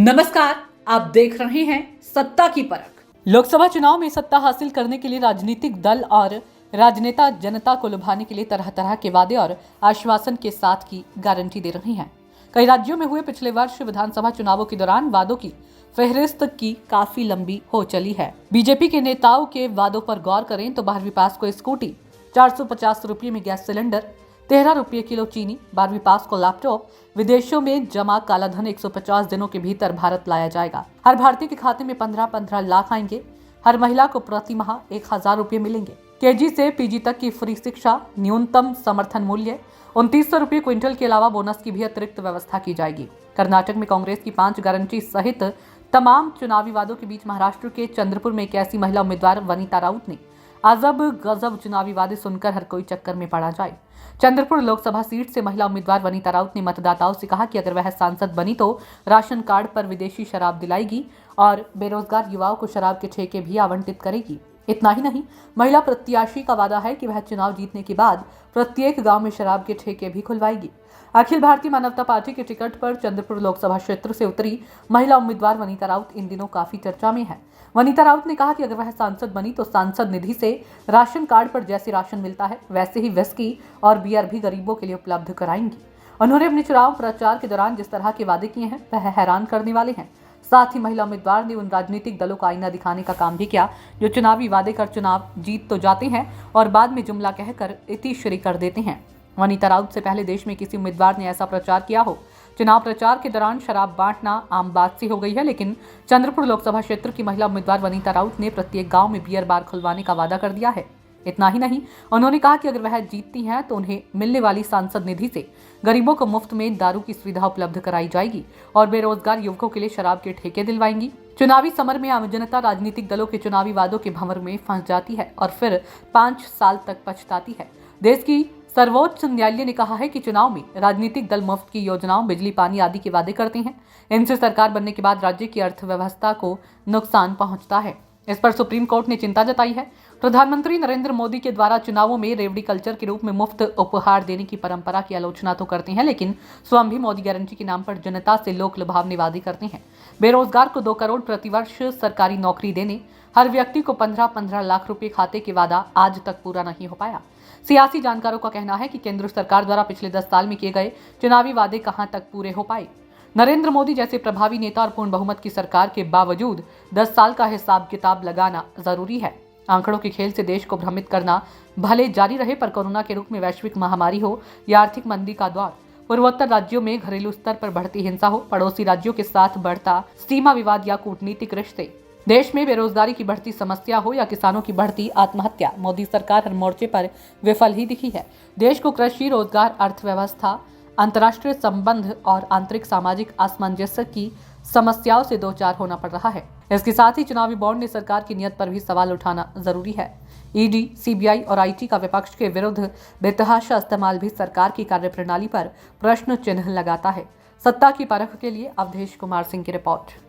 नमस्कार, आप देख रहे हैं सत्ता की परख। लोकसभा चुनाव में सत्ता हासिल करने के लिए राजनीतिक दल और राजनेता जनता को लुभाने के लिए तरह तरह के वादे और आश्वासन के साथ की गारंटी दे रहे हैं। कई राज्यों में हुए पिछले वर्ष विधानसभा चुनावों के दौरान वादों की फहरिस्त की काफी लंबी हो चली है। बीजेपी के नेताओं के वादों पर गौर करें तो 12वीं पास को स्कूटी, 450 रुपये में गैस सिलेंडर, 13 रुपये किलो चीनी, 12वीं पास को लैपटॉप, विदेशों में जमा कालाधन 150 दिनों के भीतर भारत लाया जाएगा। हर भारतीय के खाते में 15-15 लाख आएंगे। हर महिला को प्रति माह 1000 रुपये मिलेंगे। केजी से पीजी तक की फ्री शिक्षा, न्यूनतम समर्थन मूल्य 2900 रुपये क्विंटल के अलावा बोनस की भी अतिरिक्त व्यवस्था की जाएगी। कर्नाटक में कांग्रेस की 5 गारंटी सहित तमाम चुनावी वादों के बीच महाराष्ट्र के चंद्रपुर में एक ऐसी महिला उम्मीदवार वनिता राउत ने अजब गजब चुनावी वादे सुनकर हर कोई चक्कर में पड़ा जाए। चंद्रपुर लोकसभा सीट से महिला उम्मीदवार वनिता राउत ने मतदाताओं से कहा कि अगर वह सांसद बनी तो राशन कार्ड पर विदेशी शराब दिलाएगी और बेरोजगार युवाओं को शराब के ठेके भी आवंटित करेगी। इतना ही नहीं, महिला प्रत्याशी का वादा है कि वह चुनाव जीतने के बाद प्रत्येक गांव में शराब के ठेके भी खुलवाएगी। अखिल भारतीय मानवता पार्टी के टिकट पर चंद्रपुर लोकसभा क्षेत्र से उतरी महिला उम्मीदवार वनिता राउत इन दिनों काफी चर्चा में है। वनिता राउत ने कहा कि अगर वह सांसद बनी तो सांसद निधि से राशन कार्ड पर जैसे राशन मिलता है वैसे ही विस्की और बियर भी गरीबों के लिए उपलब्ध कराएंगी। उन्होंने अपने चुनाव प्रचार के दौरान जिस तरह के वादे किए हैं वह हैरान करने वाले हैं। साथ ही महिला उम्मीदवार ने उन राजनीतिक दलों का आईना दिखाने का काम भी किया जो चुनावी वादे कर चुनाव जीत तो जाते हैं और बाद में जुमला कहकर इतिश्री कर देते हैं। वनिता राउत से पहले देश में किसी उम्मीदवार ने ऐसा प्रचार किया हो। चुनाव प्रचार के दौरान शराब बांटना आम बात सी हो गई है, लेकिन चंद्रपुर लोकसभा क्षेत्र की महिला उम्मीदवार वनिता राउत ने प्रत्येक गांव में बियर बार खुलवाने का वादा कर दिया है। इतना ही नहीं, उन्होंने कहा कि अगर वह जीतती हैं तो उन्हें मिलने वाली सांसद निधि से गरीबों को मुफ्त में दारू की सुविधा उपलब्ध कराई जाएगी और बेरोजगार युवकों के लिए शराब के ठेके दिलवाएंगी। चुनावी समर में आम जनता राजनीतिक दलों के चुनावी वादों के भंवर में फंस जाती है और फिर 5 साल तक पछताती है। देश की सर्वोच्च न्यायालय ने कहा है कि चुनाव में राजनीतिक दल मुफ्त की योजनाओं, बिजली, पानी आदि के वादे करते हैं। इनसे सरकार बनने के बाद राज्य की अर्थव्यवस्था को नुकसान पहुंचता है। इस पर सुप्रीम कोर्ट ने चिंता जताई है। प्रधानमंत्री नरेंद्र मोदी के द्वारा चुनावों में रेवड़ी कल्चर के रूप में मुफ्त उपहार देने की परंपरा की आलोचना तो करते हैं, लेकिन स्वयं भी मोदी गारंटी के नाम पर जनता से लोक लुभावने वादे करते हैं। बेरोजगार को 2 करोड़ प्रतिवर्ष सरकारी नौकरी देने, हर व्यक्ति को 15-15 लाख रुपए खाते के वादा आज तक पूरा नहीं हो पाया। सियासी जानकारों का कहना है कि केंद्र सरकार द्वारा पिछले 10 साल में किए गए चुनावी वादे कहां तक पूरे हो पाए। नरेंद्र मोदी जैसे प्रभावी नेता और पूर्ण बहुमत की सरकार के बावजूद 10 साल का हिसाब किताब लगाना जरूरी है। आंकड़ों के खेल से देश को भ्रमित करना भले जारी रहे, पर कोरोना के रूप में वैश्विक महामारी हो या आर्थिक मंदी का दौर, पूर्वोत्तर राज्यों में घरेलू स्तर पर बढ़ती हिंसा हो, पड़ोसी राज्यों के साथ बढ़ता सीमा विवाद या कूटनीतिक रिश्ते, देश में बेरोजगारी की बढ़ती समस्या हो या किसानों की बढ़ती आत्महत्या, मोदी सरकार हर मोर्चे पर विफल ही दिखी है। देश को कृषि, रोजगार, अर्थव्यवस्था, अंतर्राष्ट्रीय संबंध और आंतरिक सामाजिक असमंजस्य की समस्याओं से दो चार होना पड़ रहा है। इसके साथ ही चुनावी बॉन्ड ने सरकार की नीयत पर भी सवाल उठाना जरूरी है। ईडी, सीबीआई और आईटी का विपक्ष के विरुद्ध बेतहाशा इस्तेमाल भी सरकार की कार्यप्रणाली पर प्रश्न चिन्ह लगाता है। सत्ता की परख के लिए अवधेश कुमार सिंह की रिपोर्ट।